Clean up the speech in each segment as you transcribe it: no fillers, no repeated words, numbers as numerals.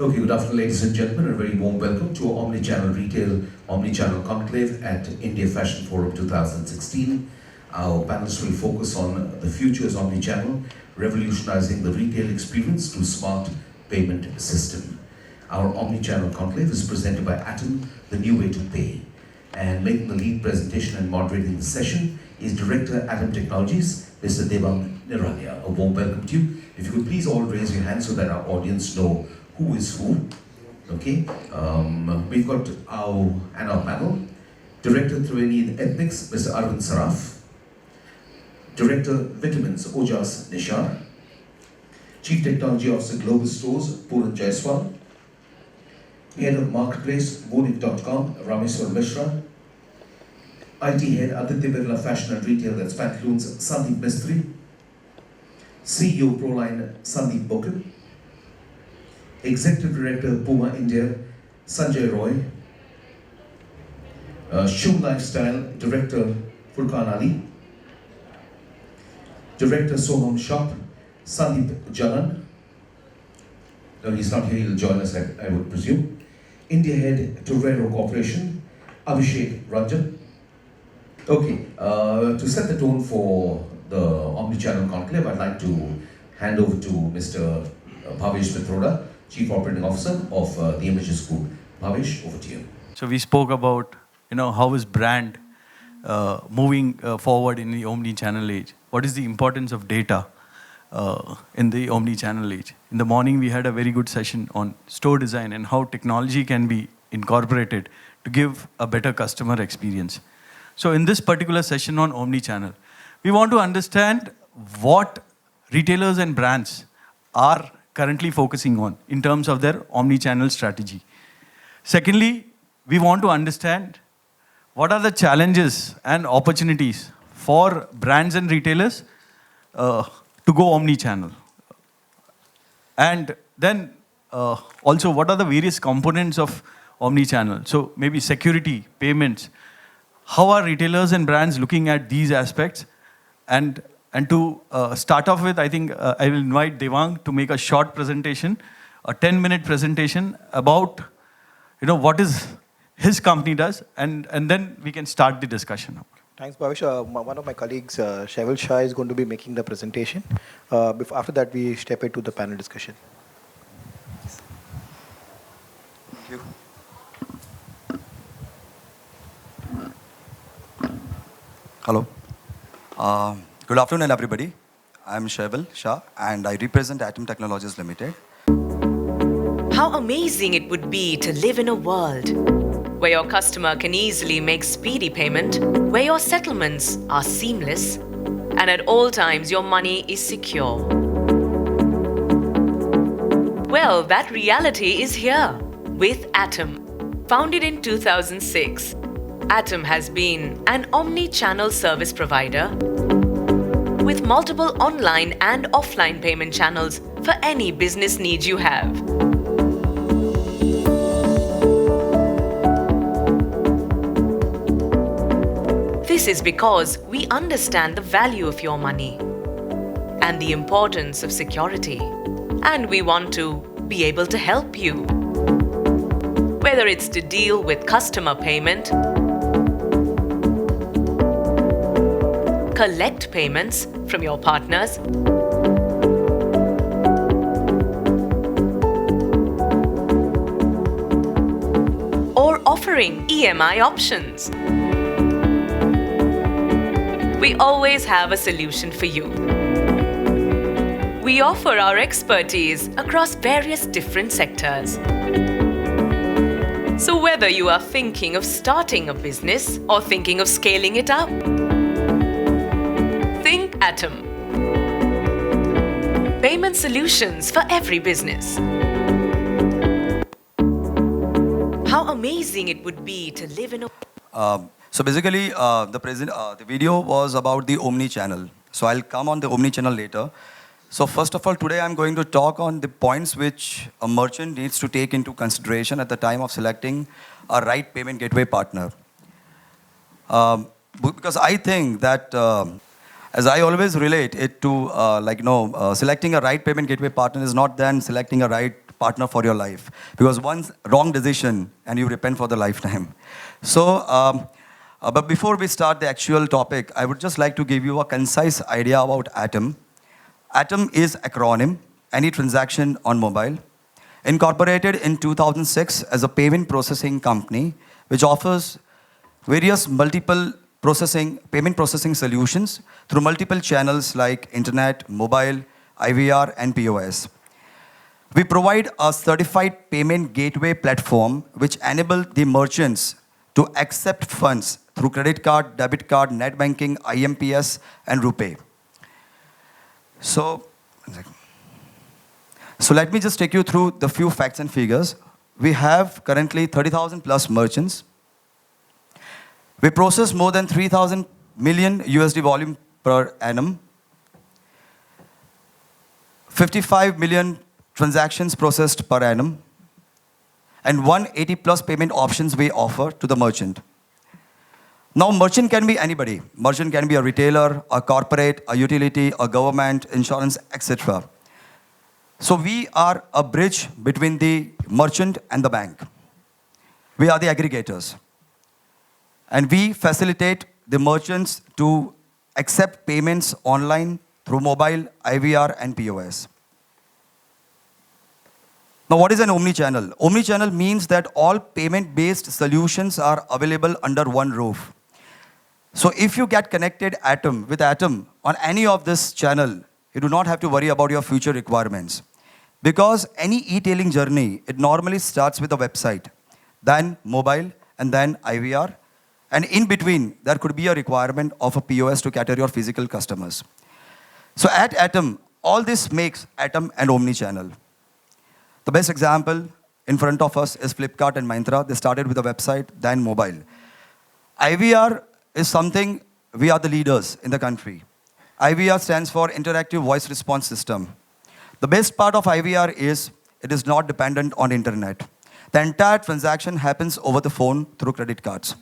Okay, good afternoon, ladies and gentlemen, and a very warm welcome to our Omnichannel Retail Omnichannel Conclave at India Fashion Forum 2016. Our panelists will focus on the future's omnichannel, revolutionizing the retail experience through smart payment system. Our omnichannel conclave is presented by Atom, the new way to pay. And making the lead presentation and moderating the session is Director Atom Technologies, Mr. Devang Niranya. A warm welcome to you. If you could please all raise your hands so that our audience know who is who. Okay, we've got our panel. Director Triveni in Ethnics, Mr. Arvind Saraf. Director Vitamins, Ojas Nishar. Chief Technology Officer Global Stores, Puran Jaiswal. Head of Marketplace, Moonik.com, Rameswar Mishra. IT Head, Aditya Birla Fashion and Retail, that's Pantaloons, Sandeep Mistry. CEO Proline, Sandeep Bokan. Executive Director, Puma India, Sanjay Roy. Shoe Lifestyle, Director, Furqan Ali. Director, Soham Shop, Sandeep Jalan. No, he's not here, he'll join us, I would presume. India Head, Torero Corporation, Abhishek Ranjan. Okay, to set the tone for the Omnichannel Conclave, I'd like to hand over to Mr. Bhavesh Mitroda, Chief Operating Officer of the Images Group. Bhavesh, over to you. So we spoke about, how is brand moving forward in the omni-channel age. What is the importance of data in the omni-channel age? In the morning, we had a very good session on store design and how technology can be incorporated to give a better customer experience. So in this particular session on omni-channel, we want to understand what retailers and brands are currently focusing on in terms of their omni-channel strategy. Secondly, we want to understand what are the challenges and opportunities for brands and retailers to go omni-channel. And then also what are the various components of omni-channel? So maybe security, payments. How are retailers and brands looking at these aspects? And to start off with, I think I will invite Devang to make a short presentation, a 10-minute presentation about what is his company does, and then we can start the discussion. Thanks, Bhavesh. One of my colleagues, Shaival Shah, is going to be making the presentation. After that, we step into the panel discussion. Thank you. Hello. Good afternoon, everybody. I'm Shaival Shah, and I represent Atom Technologies Limited. How amazing it would be to live in a world where your customer can easily make speedy payment, where your settlements are seamless, and at all times your money is secure. Well, that reality is here with Atom. Founded in 2006, Atom has been an omni-channel service provider with multiple online and offline payment channels for any business needs you have. This is because we understand the value of your money and the importance of security, and we want to be able to help you. Whether it's to deal with customer payment, collect payments from your partners, or offering EMI options. We always have a solution for you. We offer our expertise across various different sectors. So whether you are thinking of starting a business or thinking of scaling it up, think Atom. Payment solutions for every business. How amazing it would be to live in a... So basically, the video was about the omni-channel. So I'll come on the omni-channel later. So first of all, today I'm going to talk on the points which a merchant needs to take into consideration at the time of selecting a right payment gateway partner. Because I think that, as I always relate it to, selecting a right payment gateway partner is not then selecting a right partner for your life. Because once wrong decision and you repent for the lifetime. So, but before we start the actual topic, I would just like to give you a concise idea about Atom. Atom is acronym, any transaction on mobile. Incorporated in 2006 as a payment processing company, which offers various multiple payment processing solutions through multiple channels like internet, mobile, IVR, and POS. We provide a certified payment gateway platform which enables the merchants to accept funds through credit card, debit card, net banking, IMPS, and RuPay. So let me just take you through the few facts and figures. We have currently 30,000 plus merchants. We process more than 3,000 million USD volume per annum. 55 million transactions processed per annum. And 180 plus payment options we offer to the merchant. Now, merchant can be anybody. Merchant can be a retailer, a corporate, a utility, a government, insurance, etc. So we are a bridge between the merchant and the bank. We are the aggregators. And we facilitate the merchants to accept payments online through mobile, IVR, and POS. Now, what is an omni-channel? Omni-channel means that all payment-based solutions are available under one roof. So if you get connected with Atom on any of this channel, you do not have to worry about your future requirements. Because any e-tailing journey, it normally starts with a website, then mobile, and then IVR. And in between, there could be a requirement of a POS to cater your physical customers. So at Atom, all this makes Atom an omni-channel. The best example in front of us is Flipkart and Myntra. They started with a website, then mobile. IVR is something we are the leaders in the country. IVR stands for Interactive Voice Response System. The best part of IVR is it is not dependent on internet. The entire transaction happens over the phone through credit cards.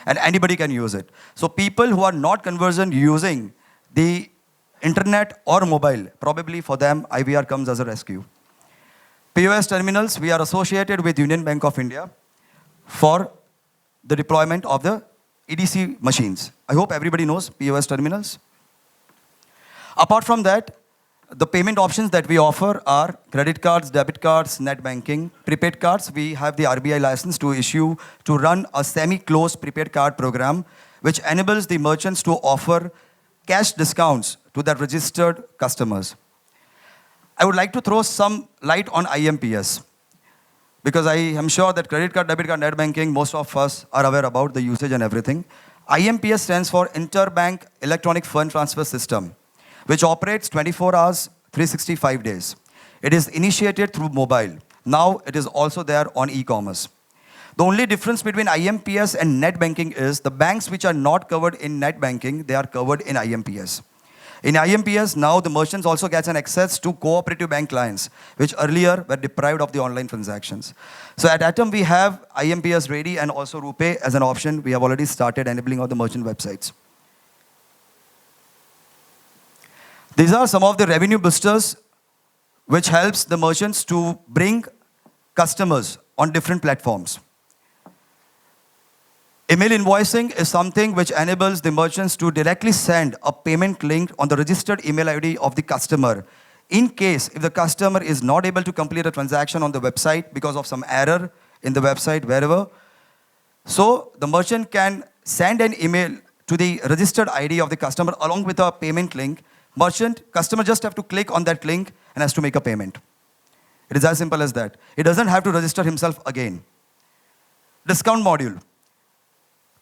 And anybody can use it. So people who are not conversant using the internet or mobile, probably for them, IVR comes as a rescue. POS terminals, we are associated with Union Bank of India for the deployment of the EDC machines. I hope everybody knows POS terminals. Apart from that, the payment options that we offer are credit cards, debit cards, net banking, prepaid cards. We have the RBI license to run a semi-closed prepaid card program, which enables the merchants to offer cash discounts to their registered customers. I would like to throw some light on IMPS, because I am sure that credit card, debit card, net banking, most of us are aware about the usage and everything. IMPS stands for Interbank Electronic Fund Transfer System, which operates 24 hours, 365 days. It is initiated through mobile. Now it is also there on e-commerce. The only difference between IMPS and net banking is the banks which are not covered in net banking, they are covered in IMPS. In IMPS, now the merchants also get an access to cooperative bank clients, which earlier were deprived of the online transactions. So at Atom, we have IMPS ready and also RuPay as an option. We have already started enabling all the merchant websites. These are some of the revenue boosters which helps the merchants to bring customers on different platforms. Email invoicing is something which enables the merchants to directly send a payment link on the registered email ID of the customer. In case if the customer is not able to complete a transaction on the website because of some error in the website, wherever, so the merchant can send an email to the registered ID of the customer along with a payment link. Customer just have to click on that link and has to make a payment. It is as simple as that. He doesn't have to register himself again. Discount module.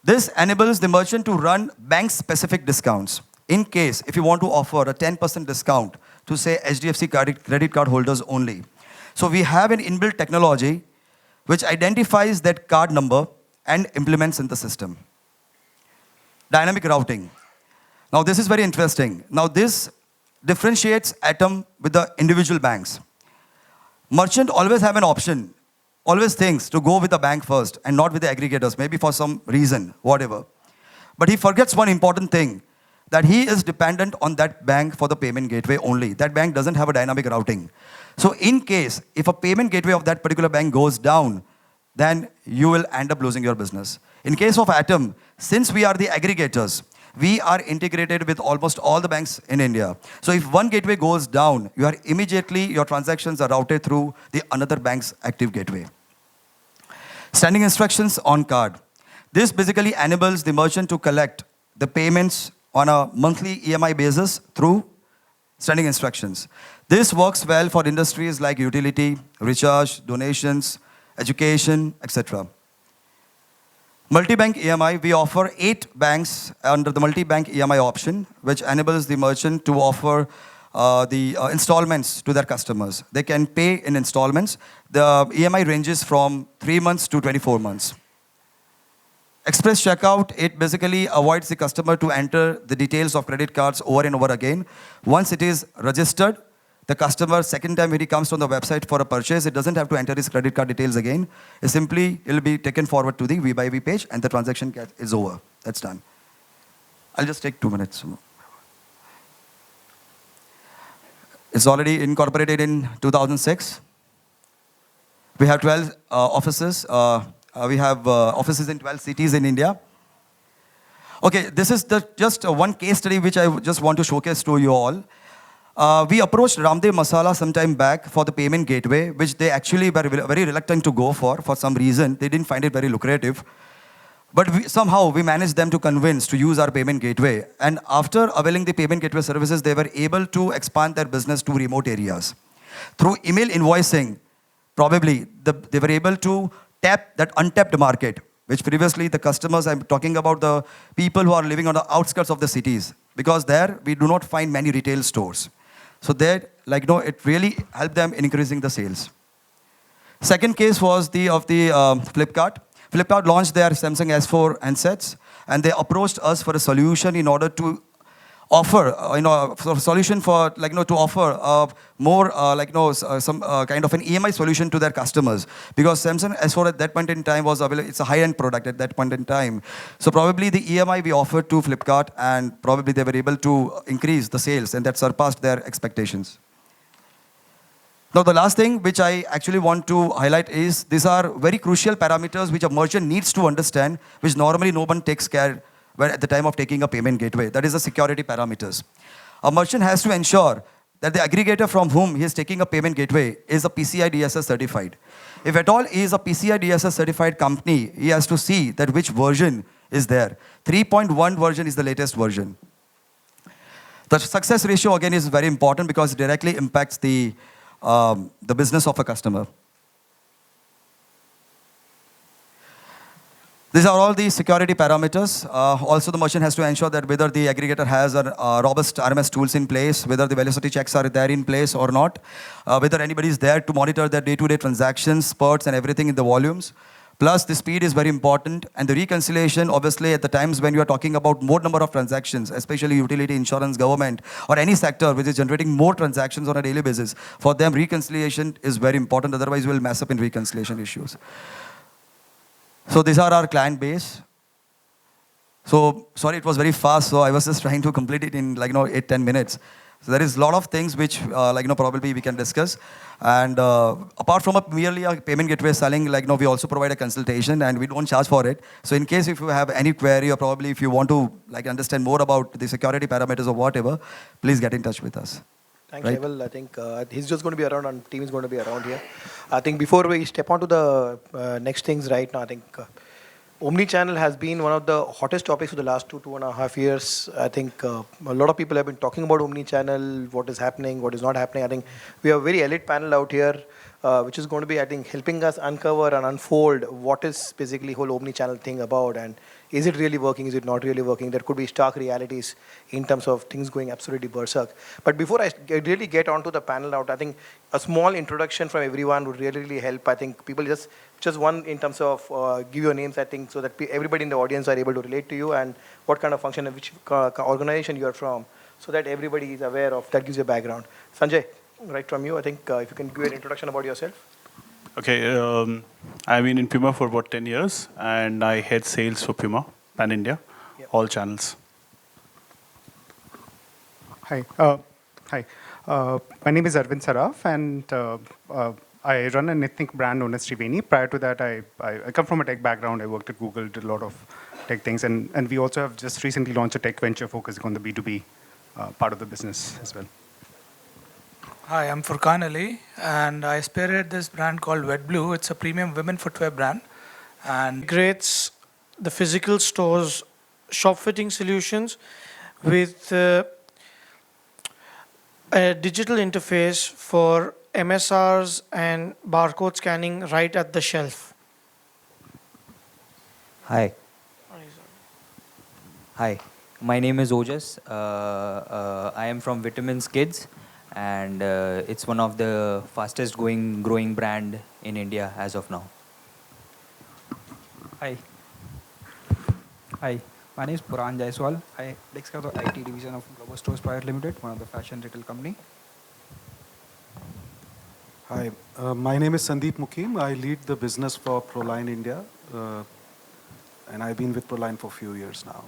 This enables the merchant to run bank-specific discounts. In case, if you want to offer a 10% discount to, say, HDFC credit card holders only. So we have an inbuilt technology which identifies that card number and implements in the system. Dynamic routing. Now this is very interesting. Now this differentiates Atom with the individual banks. Merchant always have an option, always thinks to go with the bank first and not with the aggregators, maybe for some reason, whatever. But he forgets one important thing, that he is dependent on that bank for the payment gateway only. That bank doesn't have a dynamic routing. So in case, if a payment gateway of that particular bank goes down, then you will end up losing your business. In case of Atom, since we are the aggregators, we are integrated with almost all the banks in India. So if one gateway goes down, your transactions are routed through the another bank's active gateway. Standing instructions on card. This basically enables the merchant to collect the payments on a monthly EMI basis through standing instructions. This works well for industries like utility, recharge, donations, education, etc. Multi-bank EMI, we offer 8 banks under the multi-bank EMI option, which enables the merchant to offer the installments to their customers. They can pay in installments. The EMI ranges from 3 months to 24 months. Express checkout, it basically avoids the customer to enter the details of credit cards over and over again. Once it is registered, the customer, second time when he comes on the website for a purchase, it doesn't have to enter his credit card details again. It will be taken forward to the V/V page and the transaction is over. That's done. I'll just take 2 minutes. It's already incorporated in 2006. We have 12 offices. We have offices in 12 cities in India. Okay, this is just one case study which I just want to showcase to you all. We approached Ramdev Masala some time back for the payment gateway, which they actually were very reluctant to go for some reason. They didn't find it very lucrative. But somehow we managed them to convince to use our payment gateway. And after availing the payment gateway services, they were able to expand their business to remote areas. Through email invoicing, probably they were able to tap that untapped market, which previously the customers, I'm talking about the people who are living on the outskirts of the cities, because there we do not find many retail stores. So there, it really helped them in increasing the sales. Second case was of the Flipkart. Flipkart launched their Samsung S4 handsets, and they approached us for a solution in order to offer, to offer more, some kind of an EMI solution to their customers. Because Samsung S4 at that point in time was available, it's a high-end product at that point in time. So probably the EMI we offered to Flipkart, and probably they were able to increase the sales, and that surpassed their expectations. Now, the last thing which I actually want to highlight is these are very crucial parameters which a merchant needs to understand, which normally no one takes care at the time of taking a payment gateway. That is the security parameters. A merchant has to ensure that the aggregator from whom he is taking a payment gateway is a PCI DSS certified. If at all he is a PCI DSS certified company, he has to see that which version is there. 3.1 version is the latest version. The success ratio again is very important because it directly impacts the business of a customer. These are all the security parameters. Also, the merchant has to ensure that whether the aggregator has robust RMS tools in place, whether the velocity checks are there in place or not, whether anybody is there to monitor their day-to-day transactions, spurts, and everything in the volumes. Plus, the speed is very important, and the reconciliation, obviously, at the times when you are talking about more number of transactions, especially utility, insurance, government, or any sector which is generating more transactions on a daily basis, for them, reconciliation is very important. Otherwise, we'll mess up in reconciliation issues. So these are our client base. So, sorry, it was very fast, so I was just trying to complete it in 8-10 minutes. So there is a lot of things which probably we can discuss. And apart from merely a payment gateway selling, we also provide a consultation and we don't charge for it. So in case if you have any query or probably if you want to understand more about the security parameters or whatever, please get in touch with us. Thanks, Shaival. I think he's just going to be around and team is going to be around here. I think before we step on to the next things right now, I think Omnichannel has been one of the hottest topics for the last 2.5 years. I think a lot of people have been talking about Omnichannel, what is happening, what is not happening. I think we have a very elite panel out here, which is going to be, I think, helping us uncover and unfold what is basically whole Omnichannel thing about, and is it really working, is it not really working. There could be stark realities in terms of things going absolutely berserk. But before I really get onto the panel out, I think a small introduction from everyone would really help. I think people just one in terms of give your names, I think, so that everybody in the audience are able to relate to you and what kind of function and which organization you are from, so that everybody is aware of, that gives you a background. Sanjay, right from you, I think if you can give an introduction about yourself. Okay, I've been in Puma for about 10 years and I head sales for Puma, Pan India, all channels. Hi. My name is Arvind Saraf, and I run an ethnic brand known as Triveni. Prior to that, I come from a tech background. I worked at Google, did a lot of tech things, and we also have just recently launched a tech venture focusing on the B2B part of the business as well. Hi, I'm Furkan Ali, and I spearhead this brand called Wet Blue. It's a premium women footwear brand, and creates the physical stores shop fitting solutions with a digital interface for MSRs and barcode scanning right at the shelf. Hi. Hi. My name is Ojas. I am from Vitamins Kids, and it's one of the fastest growing brand in India as of now. Hi. Hi. My name is Puran Jaiswal. I take care of the IT division of Global Stores Private Limited, one of the fashion retail company. Hi, my name is Sandeep Mukim. I lead the business for Proline India, and I've been with Proline for a few years now.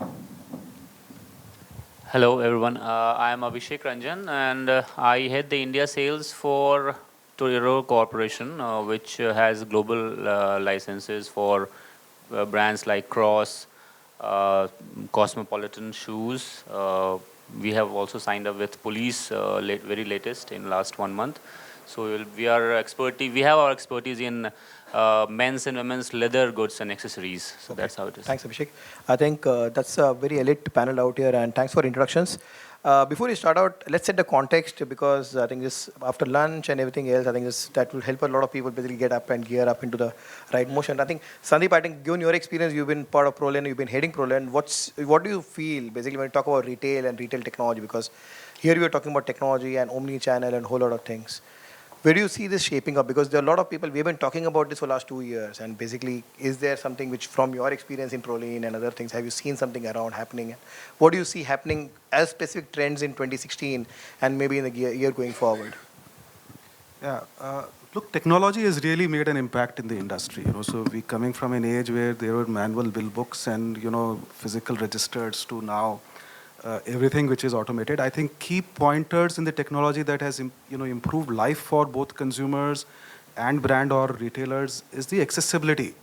Hello everyone, I am Abhishek Ranjan, and I head the India sales for Torero Corporation, which has global licenses for brands like Cross, Cosmopolitan Shoes. We have also signed up with Police, very latest in last 1 month. So we have our expertise in men's and women's leather goods and accessories. So Okay. that's how it is. Thanks, Abhishek. I think that's a very elite panel out here, and thanks for introductions. Before we start out, let's set the context, because I think this after lunch and everything else, I think that will help a lot of people basically get up and gear up into the right motion. I think, Sandeep, I think given your experience, you've been part of Proline, you've been heading Proline. What do you feel basically when you talk about retail and retail technology? Because here we are talking about technology and omni-channel and a whole lot of things. Where do you see this shaping up? Because there are a lot of people, we have been talking about this for the last 2 years, and basically, is there something which, from your experience in Proline and other things, have you seen something around happening? What do you see happening as specific trends in 2016 and maybe in the year going forward? Yeah, look, technology has really made an impact in the industry. So we coming from an age where there were manual bill books and physical registers to now everything which is automated. I think key pointers in the technology that has improved life for both consumers and brand or retailers is the accessibility.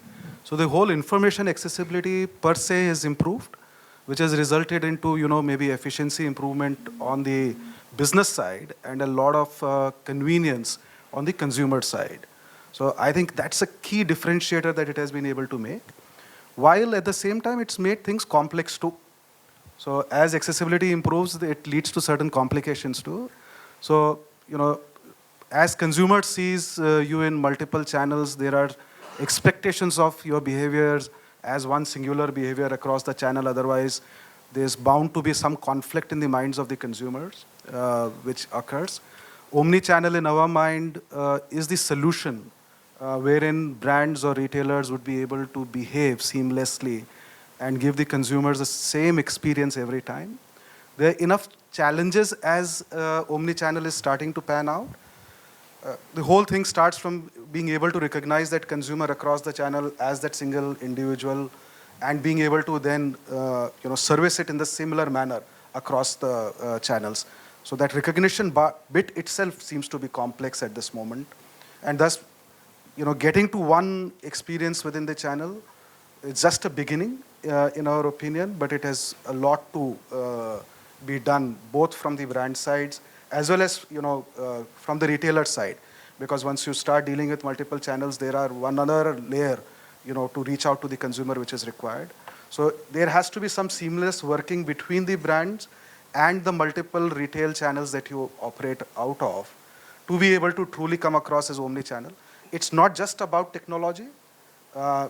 So the whole information accessibility per se has improved, which has resulted into maybe efficiency improvement on the business side and a lot of convenience on the consumer side. So I think that's a key differentiator that it has been able to make, while at the same time it's made things complex too. So as accessibility improves, it leads to certain complications too. So, as consumer sees you in multiple channels, there are expectations of your behaviors as one singular behavior across the channel. Otherwise, there's bound to be some conflict in the minds of the consumers, which occurs. Omni-channel in our mind is the solution wherein brands or retailers would be able to behave seamlessly and give the consumers the same experience every time. There are enough challenges as omni-channel is starting to pan out. The whole thing starts from being able to recognize that consumer across the channel as that single individual, and being able to then service it in the similar manner across the channels. So that recognition bit itself seems to be complex at this moment. And thus, getting to one experience within the channel, it's just a beginning, in our opinion, but it has a lot to be done, both from the brand sides as well as from the retailer side. Because once you start dealing with multiple channels, there are one other layer, to reach out to the consumer, which is required. So there has to be some seamless working between the brands and the multiple retail channels that you operate out of to be able to truly come across as omni-channel. It's not just about technology.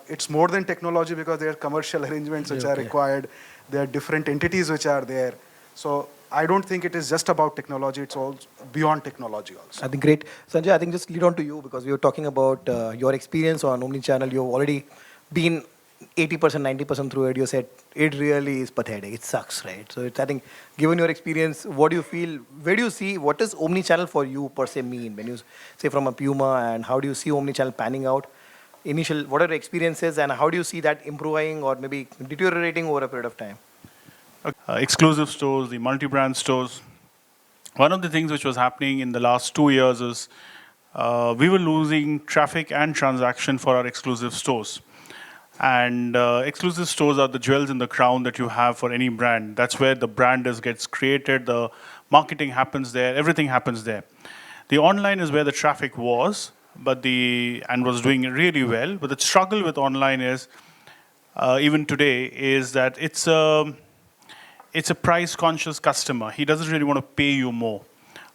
It's more than technology, because there are commercial arrangements which are required. There are different entities which are there. So I don't think it is just about technology. It's all beyond technology also. I think great. Sanjay, I think just lead on to you, because we were talking about your experience on omni-channel. You've already been 80%, 90% through it. You said it really is pathetic. It sucks, right? So I think, given your experience, what do you feel? Where do you see, what does omni-channel for you per se mean? When you say from a Puma, and how do you see omni-channel panning out? What are the experiences, and how do you see that improving or maybe deteriorating over a period of time? Exclusive stores, the multi-brand stores. one of the things which was happening in the last 2 years is we were losing traffic and transaction for our exclusive stores. And exclusive stores are the jewels in the crown that you have for any brand. That's where the brand gets created, the marketing happens there, everything happens there. The online is where the traffic was, and was doing really well. But the struggle with online is, even today, is that it's a price-conscious customer. He doesn't really want to pay you more.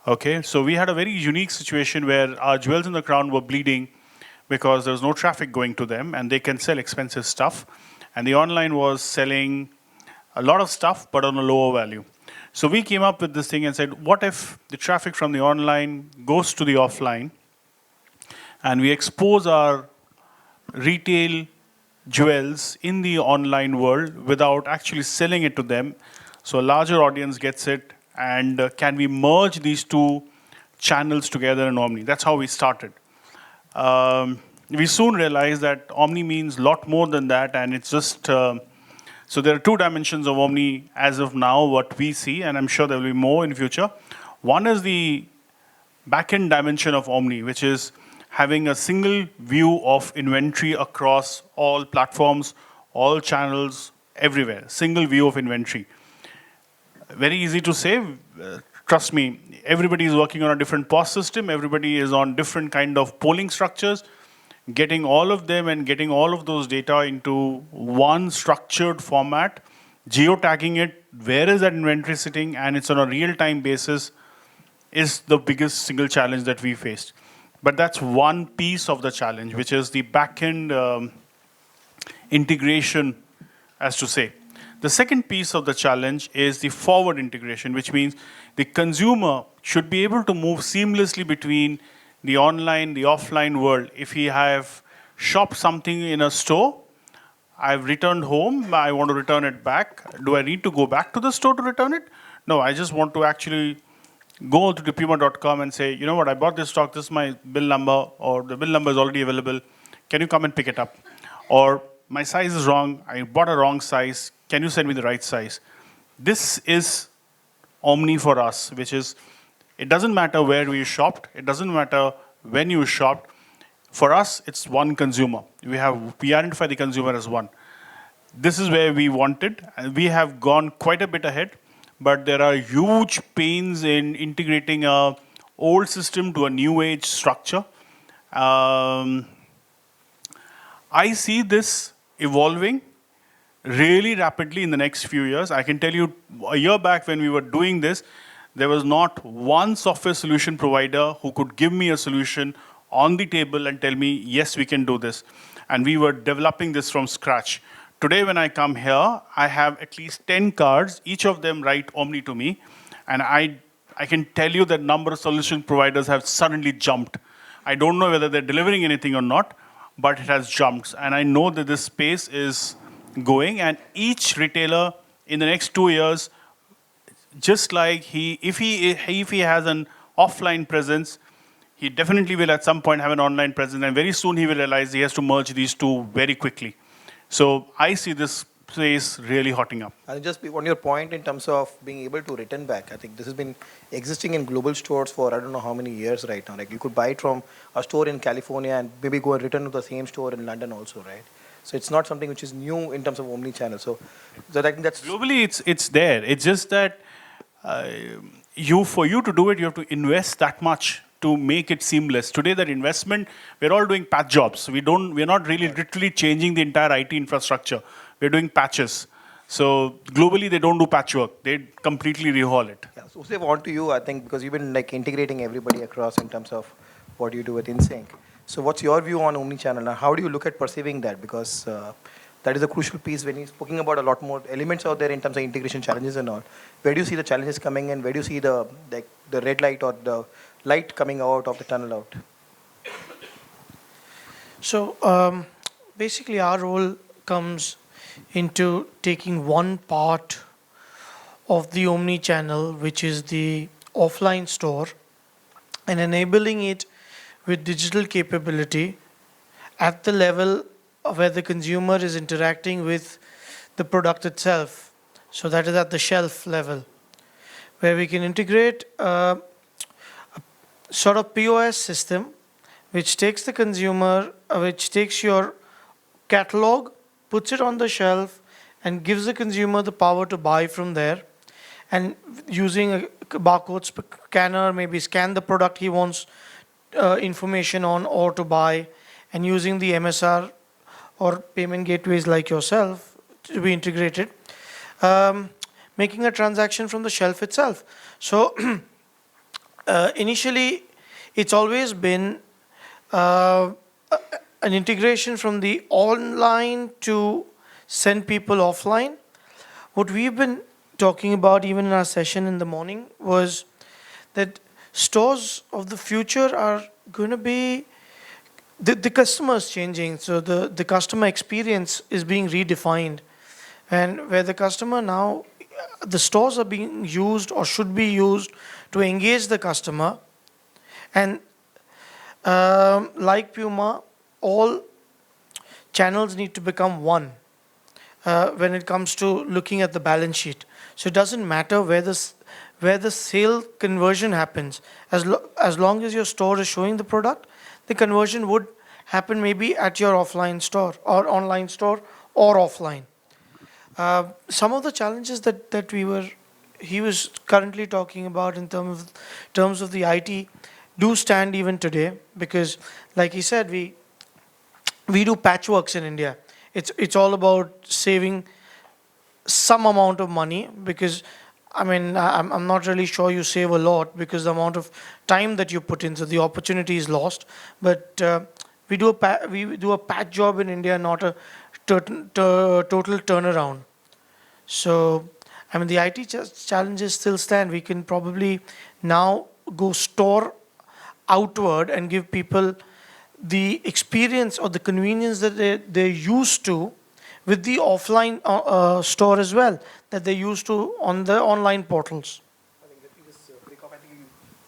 Okay, so we had a very unique situation where our jewels in the crown were bleeding because there was no traffic going to them, and they can sell expensive stuff. And the online was selling a lot of stuff, but on a lower value. So we came up with this thing and said, what if the traffic from the online goes to the offline, and we expose our retail jewels in the online world without actually selling it to them, so a larger audience gets it, and can we merge these two channels together in Omni? That's how we started. We soon realized that Omni means a lot more than that, and it's just, so there are two dimensions of Omni as of now, what we see, and I'm sure there will be more in future. One is the back-end dimension of Omni, which is having a single view of inventory across all platforms, all channels, everywhere. Single view of inventory. Very easy to say. Trust me, everybody is working on a different POS system. Everybody is on different kind of polling structures. Getting all of them and getting all of those data into one structured format, geotagging it, where is that inventory sitting, and it's on a real-time basis, is the biggest single challenge that we faced. But that's one piece of the challenge, which is the back-end integration, as to say. The second piece of the challenge is the forward integration, which means the consumer should be able to move seamlessly between the online, the offline world. If he have shopped something in a store, I've returned home, I want to return it back. Do I need to go back to the store to return it? No, I just want to actually go to puma.com and say, you know what, I bought this stock, this is my bill number, or the bill number is already available. Can you come and pick it up? Or my size is wrong, I bought a wrong size. Can you send me the right size? This is Omni for us, which is, it doesn't matter where we shopped, it doesn't matter when you shopped. For us, it's one consumer. We identify the consumer as one. This is where we wanted, and we have gone quite a bit ahead, but there are huge pains in integrating a old system to a new age structure. I see this evolving really rapidly in the next few years. I can tell you, a year back when we were doing this, there was not one software solution provider who could give me a solution on the table and tell me, yes, we can do this. And we were developing this from scratch. Today, when I come here, I have at least 10 cards. Each of them write Omni to me. And I can tell you that number of solution providers have suddenly jumped. I don't know whether they're delivering anything or not, but it has jumped. And I know that this space is going, and each retailer in the next 2 years, just like if he has an offline presence, he definitely will at some point have an online presence, and very soon he will realize he has to merge these two very quickly. So I see this space really hotting up. And just on your point in terms of being able to return back, I think this has been existing in global stores for I don't know how many years right now. Like you could buy it from a store in California and maybe go and return to the same store in London also, right? So it's not something which is new in terms of omni-channel. So I think that's globally it's there. It's just that for you to do it, you have to invest that much to make it seamless. Today, that investment, we're all doing patch jobs. We're not really literally changing the entire IT infrastructure. We're doing patches. So globally, they don't do patchwork. They completely rehaul it. Yeah. So Usaif, on to you, I think, because you've been like integrating everybody across in terms of what you do with InSync. So what's your view on omni-channel, and how do you look at perceiving that? Because that is a crucial piece when he's speaking about a lot more elements out there in terms of integration challenges and all. Where do you see the challenges coming in? Where do you see the red light or the light coming out of the tunnel out? So basically our role comes into taking one part of the omni-channel, which is the offline store, and enabling it with digital capability at the level where the consumer is interacting with the product itself. So that is at the shelf level. where we can integrate a sort of POS system which takes the consumer, which takes your catalog, puts it on the shelf, and gives the consumer the power to buy from there. And using a barcode scanner, maybe scan the product he wants information on or to buy, and using the MSR or payment gateways like yourself to be integrated, making a transaction from the shelf itself. So initially, it's always been an integration from the online to send people offline. What we've been talking about even in our session in the morning was that stores of the future are going to be, the customer is changing, so the customer experience is being redefined, and where the customer now, the stores are being used or should be used to engage the customer. And like Puma, all channels need to become one when it comes to looking at the balance sheet. So it doesn't matter where the sale conversion happens. As long as your store is showing the product, the conversion would happen maybe at your offline store or online store or offline. Some of the challenges that he was currently talking about in terms of the IT do stand even today, because like he said, we do patchworks in India. It's all about saving some amount of money, because I mean, I'm not really sure you save a lot because the amount of time that you put in, so the opportunity is lost. But we do a patch job in India, not a total turnaround. So I mean, the IT challenges still stand. We can probably now go store outward and give people the experience or the convenience that they're used to with the offline store as well, that they're used to on the online portals. I think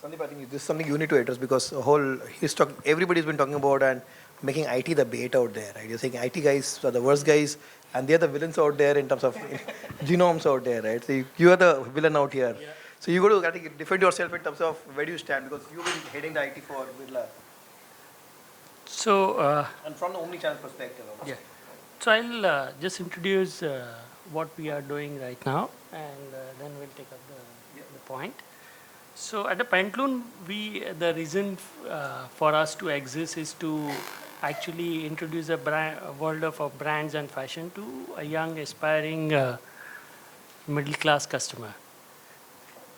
Sandeep, I think this is something you need to address, because everybody's been talking about and making IT the bait out there, right? You're saying IT guys are the worst guys and they're the villains out there in terms of genomes out there, right? So you are the villain out here. Yeah. So you got to, I think, defend yourself in terms of where do you stand, because you've been heading the IT for Birla. So, and from the omni-channel perspective. Yeah. So I'll just introduce what we are doing right now, and then we'll take up the point. So at the Pantaloon, the reason for us to exist is to actually introduce a world of brands and fashion to a young, aspiring middle-class customer.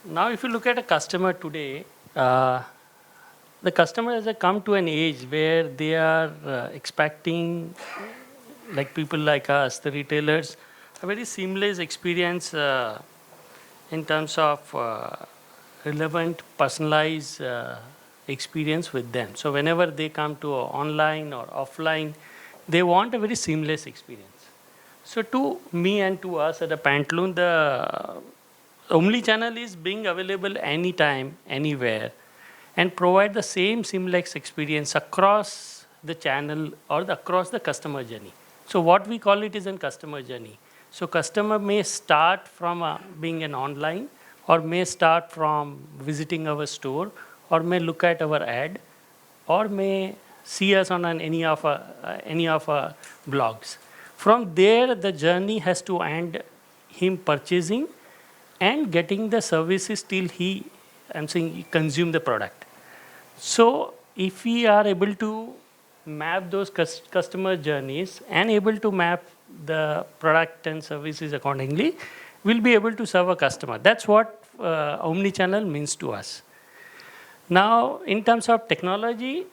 Now, if you look at a customer today, the customer has come to an age where they are expecting, like people like us, the retailers, a very seamless experience in terms of relevant, personalized experience with them. So whenever they come to online or offline, they want a very seamless experience. So to me and to us at the Pantaloon, the omni-channel is being available anytime, anywhere, and provide the same seamless experience across the channel or across the customer journey. So what we call it is a customer journey. So customer may start from being an online, or may start from visiting our store, or may look at our ad, or may see us on any of our blogs. From there, the journey has to end him purchasing and getting the services till he consume the product. So if we are able to map those customer journeys and able to map the product and services accordingly, we'll be able to serve a customer. That's what omni-channel means to us. Now, in terms of technology,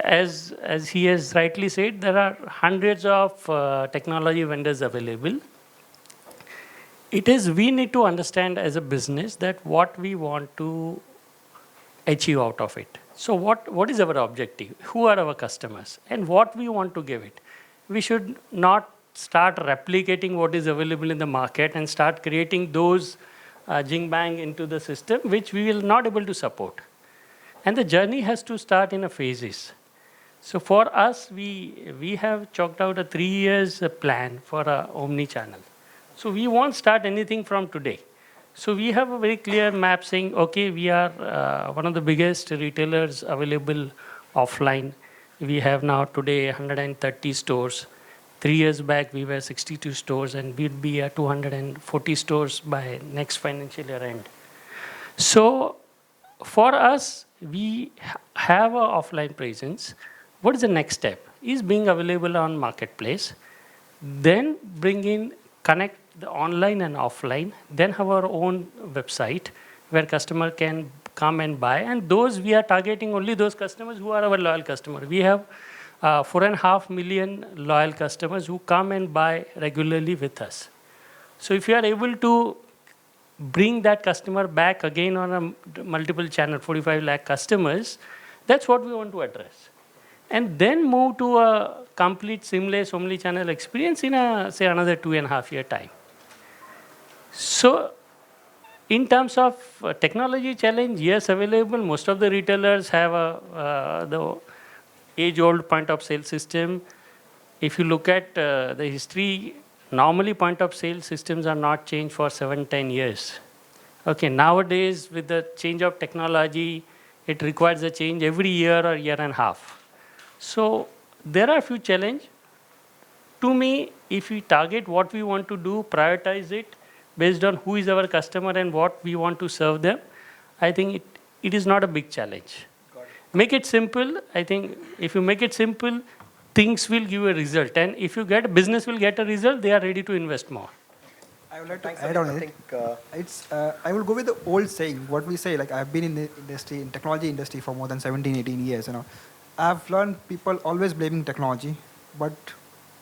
as he has rightly said, there are hundreds of technology vendors available. We need to understand as a business that what we want to achieve out of it. So what is our objective? Who are our customers? And what we want to give it? We should not start replicating what is available in the market and start creating those jing-bang into the system, which we will not able to support. And the journey has to start in phases. So for us, we have chalked out a 3 years plan for our omni-channel. So we won't start anything from today. So we have a very clear map saying, okay, we are one of the biggest retailers available offline. We have now today 130 stores. 3 years back, we were 62 stores, and we'll be at 240 stores by next financial year end. So for us, we have an offline presence. What is the next step? Is being available on marketplace, then connect the online and offline, then have our own website where customer can come and buy. And those we are targeting only those customers who are our loyal customer. We have 4.5 million loyal customers who come and buy regularly with us. So if you are able to bring that customer back again on a multiple channel, 45 lakh customers, that's what we want to address. And then move to a complete seamless omni-channel experience in say another 2.5 year time. So in terms of technology challenge, yes, available. Most of the retailers have the age-old point of sale system. If you look at the history, normally point of sale systems are not changed for 7-10 years. Okay, nowadays with the change of technology, it requires a change every year or year and a half. So there are a few challenges. To me, if we target what we want to do, prioritize it based on who is our customer and what we want to serve them, I think it is not a big challenge. Make it simple. I think if you make it simple, things will give a result. And if you get, business will get a result, they are ready to invest more. I would like to add on it. I will go with the old saying, what we say, like I've been in the industry, in technology industry for more than 17, 18 years, I've learned people always blaming technology, but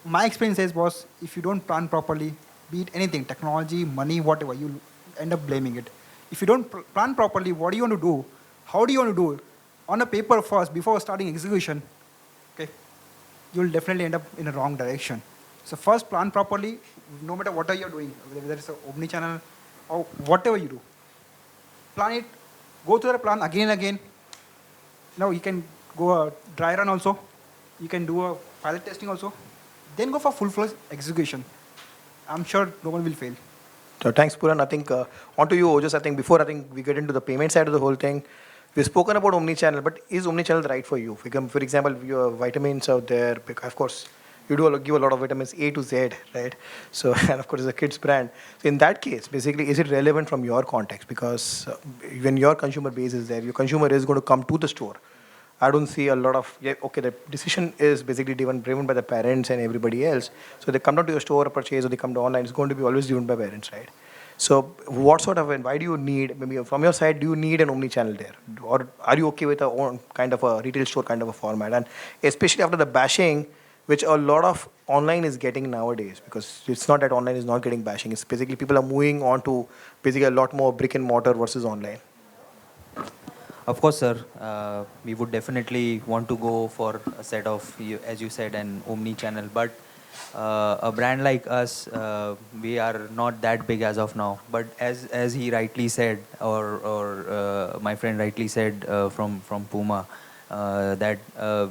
my experience was if you don't plan properly, be it anything, technology, money, whatever, you end up blaming it. If you don't plan properly, what do you want to do? How do you want to do it? On a paper first, before starting execution, okay, you'll definitely end up in a wrong direction. So first plan properly, no matter what are you doing, whether it's an omni-channel or whatever you do. Plan it, go through the plan again and again. Now you can go a dry run also. You can do a pilot testing also. Then go for full-fledged execution. I'm sure no one will fail. So thanks, Puran. I think on to you, Ojas. I think before we get into the payment side of the whole thing, we've spoken about omni-channel, but is omni-channel the right for you? For example, your vitamins out there, of course, you give a lot of vitamins A to Z, right? So, and of course, it's a kid's brand. So in that case, basically, is it relevant from your context? Because when your consumer base is there, your consumer is going to come to the store. I don't see a lot of, the decision is basically driven by the parents and everybody else. So they come down to your store or purchase or they come to online, it's going to be always driven by parents, right? So what sort of, and why do you need, maybe from your side, do you need an omni-channel there? Or are you okay with a own kind of a retail store kind of a format? And especially after the bashing, which a lot of online is getting nowadays, because it's not that online is not getting bashing. It's basically people are moving on to basically a lot more brick and mortar versus online. Of course, sir. We would definitely want to go for a set of, as you said, an omni-channel. But a brand like us, we are not that big as of now. But as he rightly said, or my friend rightly said from Puma, that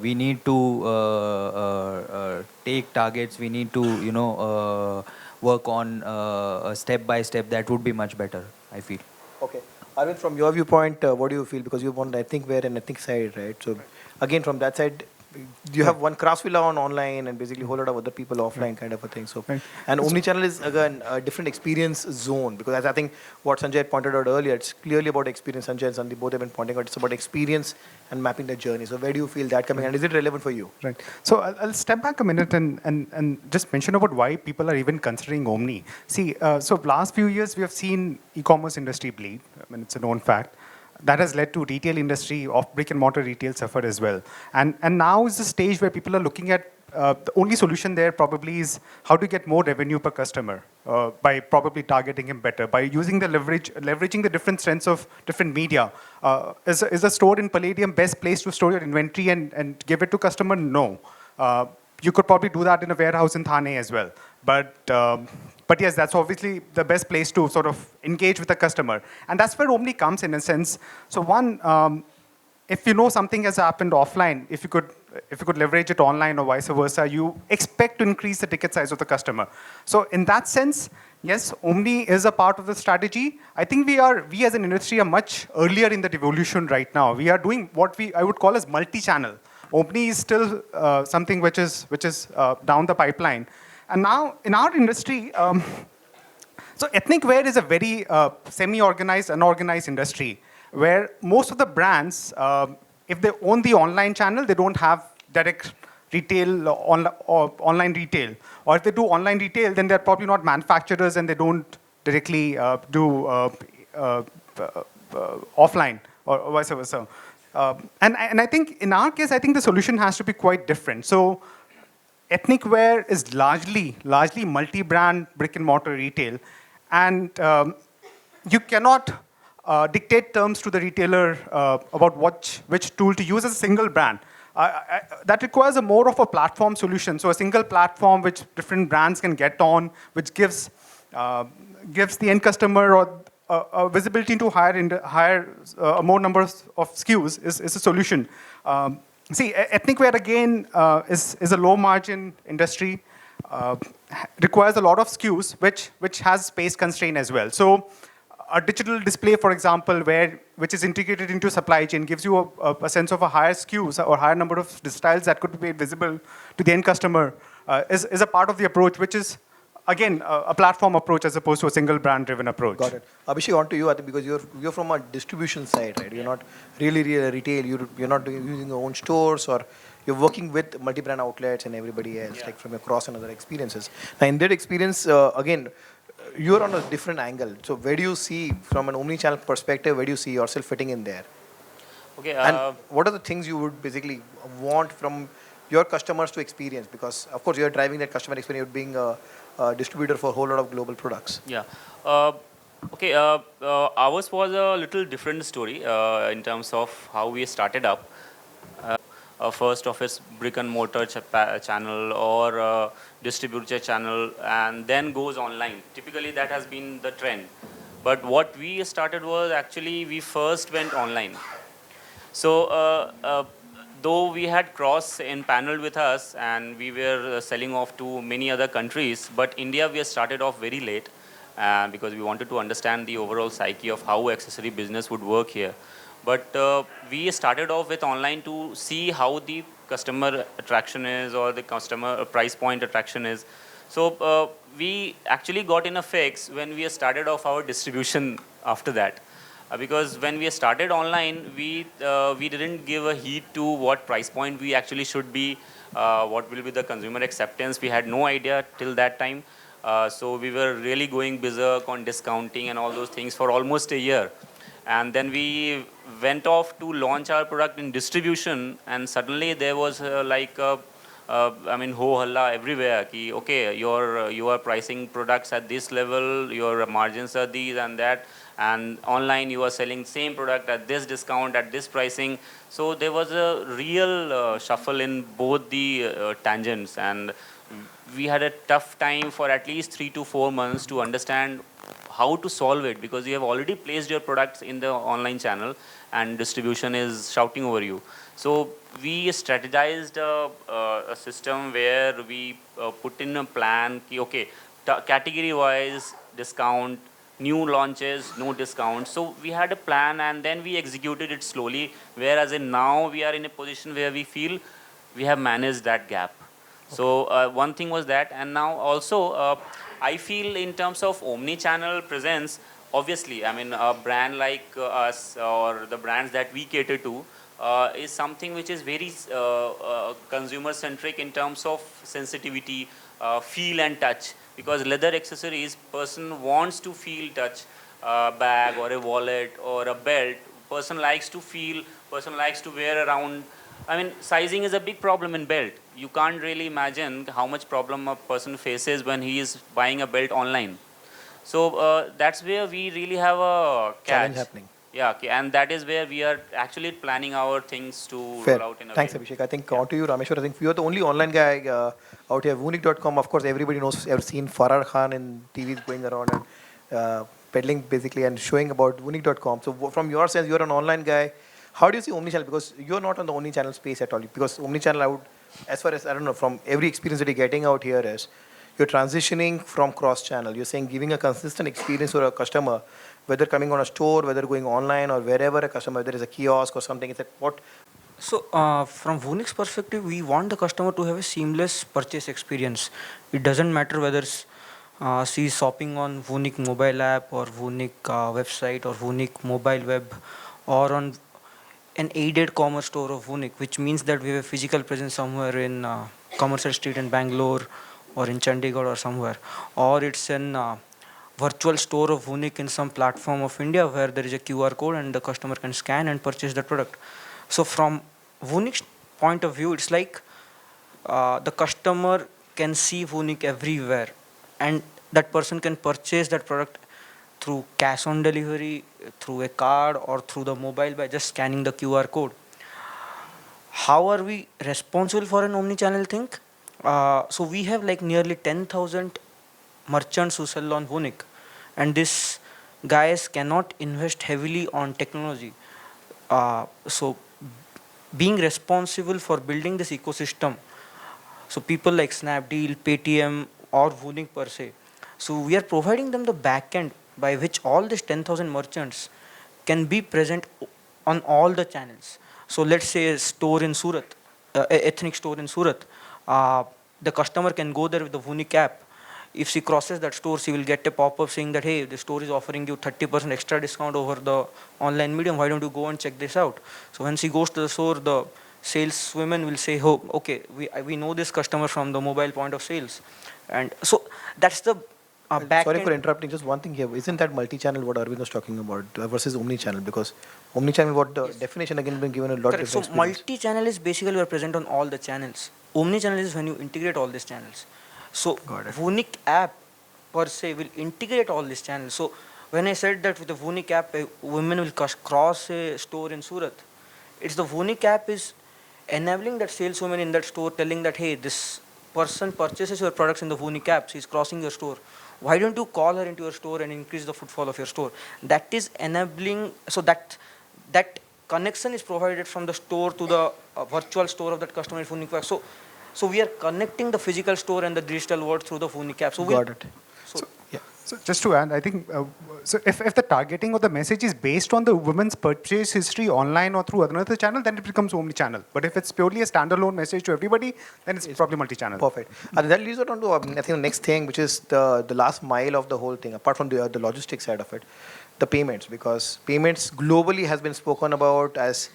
we need to take targets. We need to work on step by step. That would be much better, I feel. Okay. Arvind, from your viewpoint, what do you feel? Because you want, I think, we're an ethnic side, right? So, again, from that side, you have one Craftsvilla on online and basically a whole lot of other people offline kind of a thing. So, and omnichannel is, again, a different experience zone. Because as I think what Sanjay had pointed out earlier, it's clearly about experience. Sanjay and Sandeep both have been pointing out, it's about experience and mapping the journey. So, where do you feel that coming? And is it relevant for you? Right. So, I'll step back a minute and just mention about why people are even considering Omni. See, so last few years, we have seen e-commerce industry bleed. I mean, it's a known fact. That has led to retail industry of brick and mortar retail suffer as well. And now is the stage where people are looking at the only solution there probably is how to get more revenue per customer by probably targeting him better, by using the leveraging the different strengths of different media. Is a store in Palladium best place to store your inventory and give it to customer? No. You could probably do that in a warehouse in Thane as well. But yes, that's obviously the best place to sort of engage with the customer. And that's where Omni comes in a sense. So one, if you know something has happened offline, if you could if you could leverage it online or vice versa, you expect to increase the ticket size of the customer. So in that sense, yes, Omni is a part of the strategy. I think we as an industry are much earlier in the evolution right now. We are doing what I would call as multi-channel. Omni is still something which is down the pipeline. And now in our industry, so ethnic wear is a very semi-organized, unorganized industry where most of the brands, if they own the online channel, they don't have direct retail or online retail. Or if they do online retail, then they're probably not manufacturers and they don't directly do offline or vice versa. And I think in our case, I think the solution has to be quite different. So ethnic wear is largely multi-brand brick and mortar retail. And you cannot dictate terms to the retailer about which tool to use as a single brand. That requires more of a platform solution. So a single platform which different brands can get on, which gives the end customer or visibility into more numbers of SKUs is a solution. See, ethnic wear again is a low margin industry. Requires a lot of SKUs, which has space constraint as well. So a digital display, for example, which is integrated into supply chain, gives you a sense of a higher SKUs or higher number of styles that could be visible to the end customer, is a part of the approach, which is, again, a platform approach as opposed to a single brand-driven approach. Got it. Abhishek, on to you, I think, because you're from a distribution side, right? You're not really retail. You're not using your own stores, or you're working with multi-brand outlets and everybody else, like from across and other experiences. Now, in that experience, again, you're on a different angle. So where do you see, from an omni-channel perspective, where do you see yourself fitting in there? Okay. And what are the things you would basically want from your customers to experience? Because, of course, you're driving that customer experience, you're being a distributor for a whole lot of global products. Yeah. Okay. Ours was a little different story in terms of how we started up. First office brick and mortar channel or distributor channel, and then goes online. Typically that has been the trend. But what we started was actually we first went online. So though we had Cross in panel with us and we were selling off to many other countries, but India we started off very late because we wanted to understand the overall psyche of how accessory business would work here. But we started off with online to see how the customer attraction is or the customer price point attraction is. So we actually got in a fix when we started off our distribution after that. Because when we started online, we didn't give a heed to what price point we actually should be, what will be the consumer acceptance. We had no idea till that time. So we were really going berserk on discounting and all those things for almost a year. And then we went off to launch our product in distribution, and suddenly there was ho halla everywhere. Ki, okay, you are pricing products at this level, your margins are these and that, and online you are selling same product at this discount, at this pricing. So there was a real shuffle in both the tangents, and we had a tough time for at least 3 to 4 months to understand how to solve it, because you have already placed your products in the online channel and distribution is shouting over you. So we strategized a system where we put in a plan, okay, category wise discount, new launches, no discount. So we had a plan and then we executed it slowly, whereas now we are in a position where we feel we have managed that gap. Okay. So one thing was that, and now also I feel in terms of omni-channel presence, obviously, I mean, a brand like us or the brands that we cater to is something which is very consumer-centric in terms of sensitivity, feel and touch. Because leather accessories, person wants to feel touch, bag or a wallet or a belt. Person likes to feel, person likes to wear around. I mean, sizing is a big problem in belt. You can't really imagine how much problem a person faces when he is buying a belt online. So that's where we really have a catch. Challenge happening. Yeah, okay, and that is where we are actually planning our things to Fair. roll out in a Thanks, way. Abhishek. I think on to you, Rameshwar. I think you're the only online guy out here. Woonik.com, of course, everybody knows, ever seen Farah Khan in TVs going around and peddling basically and showing about Woonik.com. So from your sense, you're an online guy. How do you see omnichannel? Because you're not on the omnichannel space at all. Because omnichannel, I would, as far as I don't know, from every experience that you're getting out here is, you're transitioning from cross-channel. You're saying giving a consistent experience for a customer, whether coming on a store, whether going online, or wherever a customer, whether it's a kiosk or something. It's like what. So, from Vunix perspective, we want the customer to have a seamless purchase experience. It doesn't matter whether she's shopping on Vunic mobile app or Vunic website or Vunic mobile web or on an aided commerce store of Vunic, which means that we have a physical presence somewhere in Commercial Street in Bangalore or in Chandigarh or somewhere, or it's an virtual store of Vunic in some platform of India where there is a QR code and the customer can scan and purchase that product. So from Vunic's point of view, it's like the customer can see Vunic everywhere, and that person can purchase that product through cash on delivery, through a card, or through the mobile by just scanning the QR code. How are we responsible for an omni-channel thing? So we have like nearly 10,000 merchants who sell on Vunic, and these guys cannot invest heavily on technology. So being responsible for building this ecosystem, so people like Snapdeal, Paytm, or Vunic per se, so we are providing them the backend by which all these 10,000 merchants can be present on all the channels. So let's say a store in Surat, ethnic store in Surat, the customer can go there with the Vunic app. If she crosses that store, she will get a pop-up saying that, hey, the store is offering you 30% extra discount over the online medium. Why don't you go and check this out? So when she goes to the store, the saleswomen will say, oh, okay, we know this customer from the mobile point of sales. And so that's the back Sorry end. for interrupting. Just one thing here. Isn't that multi-channel what Arvind was talking about versus omni-channel? Because omni-channel, what the definition again been given a lot of Correct. So different experience. multi-channel is basically we are present on all the channels. Omni-channel is when you integrate all these channels. So Vunic app per se will integrate all these channels. So when I said that with the Vunic app, women will cross a store in Surat, it's the Vunic app is enabling that saleswoman in that store telling that, hey, this person purchases your products in the Vunic app, she's crossing your store. Why don't you call her into your store and increase the footfall of your store? That is enabling, so that connection is provided from the store to the virtual store of that customer in Vunic app. So we are connecting the physical store and the digital world through the Vunic app. So Got it. So just to add, I think, so if the targeting of the message is based on the woman's purchase history online or through another channel, then it becomes omni-channel. But if it's purely a standalone message to everybody, then it's probably multi-channel. Perfect. And that leads us on to, I think, the next thing, which is the last mile of the whole thing, apart from the logistics side of it, the payments. Because payments globally has been spoken about as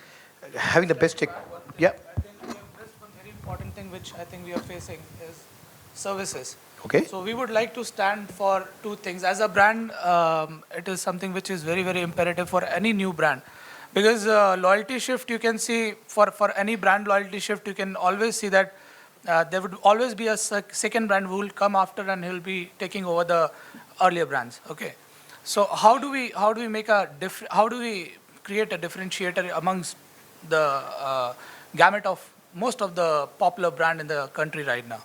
having the best tech. Yeah. I think we have missed one very important thing which I think we are facing is services. Okay. So we would like to stand for two things. As a brand, it is something which is very, very imperative for any new brand. Because loyalty shift, you can see, for any brand loyalty shift, you can always see that there would always be a second brand who will come after and he'll be taking over the earlier brands. Okay. So how do we make how do we create a differentiator amongst the gamut of most of the popular brand in the country right now?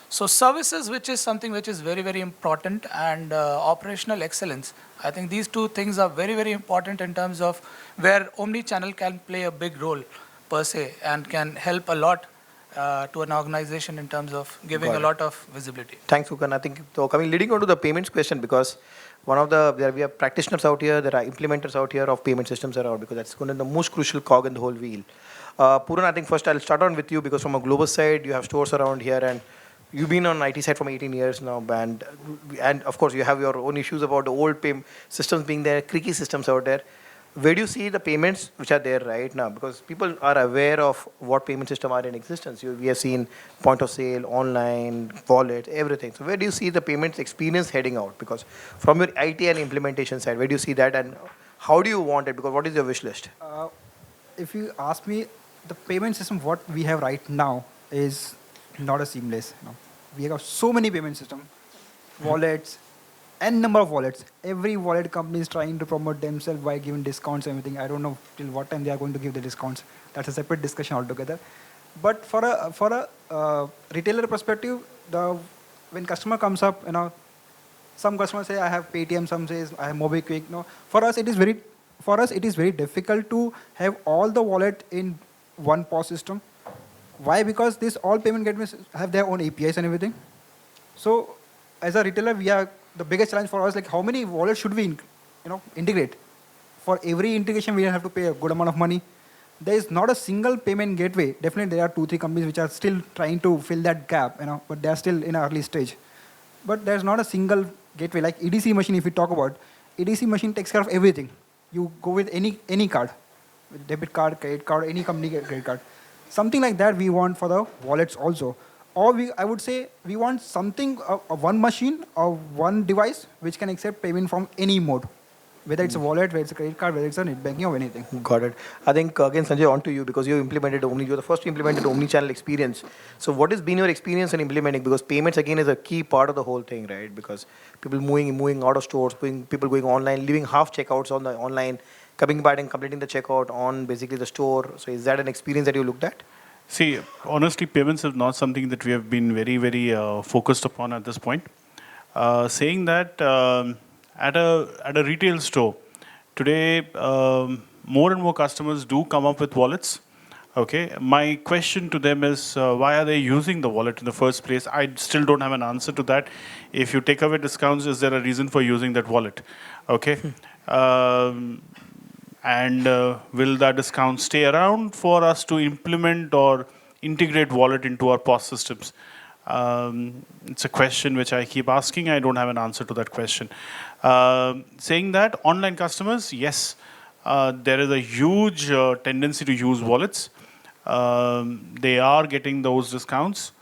So services, which is something which is very, very important, and operational excellence. I think these two things are very, very important in terms of where omni-channel can play a big role per se and can help a lot to an organization in terms of giving a lot of visibility. Thanks, Fukan. I think so leading on to the payments question, because we have practitioners out here, there are implementers out here of payment systems around, because that's going to be the most crucial cog in the whole wheel. Pooran, I think first I'll start on with you, because from a global side, you have stores around here, and you've been on IT side from 18 years now, and of course you have your own issues about the old payment systems being there, creaky systems out there. Where do you see the payments which are there right now? Because people are aware of what payment systems are in existence. We have seen point of sale, online, wallet, everything. So where do you see the payments experience heading out? Because from your IT and implementation side, where do you see that, and how do you want it? Because what is your wish list? If you ask me, the payment system what we have right now is not a seamless. We have so many payment systems, wallets, n number of wallets. Every wallet company is trying to promote themselves by giving discounts and everything. I don't know till what time they are going to give the discounts. That's a separate discussion altogether. But for a retailer perspective, when customer comes up, some customers say I have Paytm, some says I have MobiKwik. For us, it is very for us, it is very difficult to have all the wallet in one POS system. Why? Because these all payment gateways have their own APIs and everything. So as a retailer, we are the biggest challenge for us, like how many wallets should we integrate? For every integration, we have to pay a good amount of money. There is not a single payment gateway. Definitely, there are 2-3 companies which are still trying to fill that gap, but they are still in an early stage. But there's not a single gateway. Like EDC machine, if we talk about, EDC machine takes care of everything. You go with any card, with debit card, credit card, any company credit card. Something like that we want for the wallets also. Or I would say we want something, one machine or one device which can accept payment from any mode. Whether it's a wallet, whether it's a credit card, whether it's a net banking or anything. Got it. I think again, Sanjay, on to you because you implemented Omni. You're the first to implement the Omni-channel experience. So what has been your experience in implementing? Because payments again is a key part of the whole thing, right? Because people moving out of stores, people going online, leaving half checkouts on the online, coming back and completing the checkout on basically the store. So is that an experience that you looked at? See, honestly, payments is not something that we have been very, very focused upon at this point. Saying that, at a retail store, today, more and more customers do come up with wallets. Okay, my question to them is, why are they using the wallet in the first place? I still don't have an answer to that. If you take away discounts, is there a reason for using that wallet? Okay. And will that discount stay around for us to implement or integrate wallet into our POS systems? It's a question which I keep asking. I don't have an answer to that question. Saying that, online customers, yes, there is a huge tendency to use wallets. They are getting those discounts.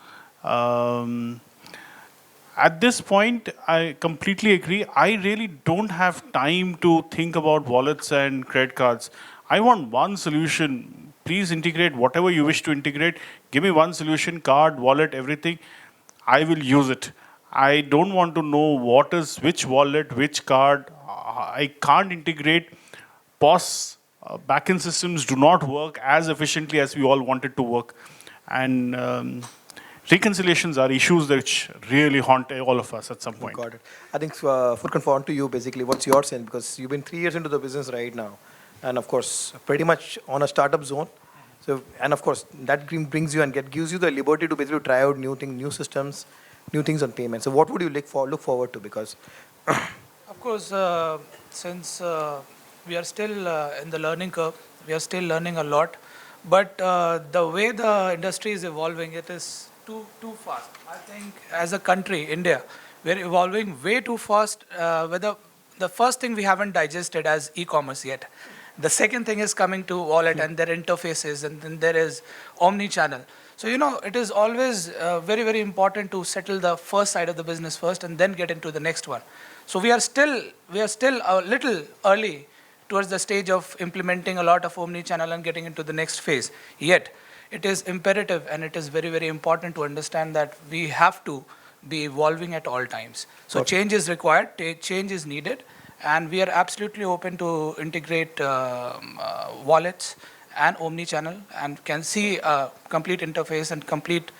At this point, I completely agree. I really don't have time to think about wallets and credit cards. I want one solution. Please integrate whatever you wish to integrate. Give me one solution, card, wallet, everything. I will use it. I don't want to know what is which wallet, which card. I can't integrate. POS backend systems do not work as efficiently as we all want it to work. And reconciliations are issues which really haunt all of us at some point. Got it. I think, Furkan, on to you basically. What's your sense? Because you've been 3 years into the business right now. And of course, pretty much on a startup zone. So, and of course, that brings you and gives you the liberty to basically try out new things, new systems, new things on payments. So what would you look forward to? Because Of course, since we are still in the learning curve, we are still learning a lot. But the way the industry is evolving, it is too fast. I think as a country, India, we're evolving way too fast. The first thing we haven't digested as e-commerce yet. The second thing is coming to wallet and their interfaces, and then there is omni-channel. So, it is always very, very important to settle the first side of the business first and then get into the next one. So we are still a little early towards the stage of implementing a lot of omni-channel and getting into the next phase. Yet, it is imperative and it is very, very important to understand that we have to be evolving at all times. So change is required, change is needed, and we are absolutely open to integrate wallets and omni-channel and can see a complete interface and complete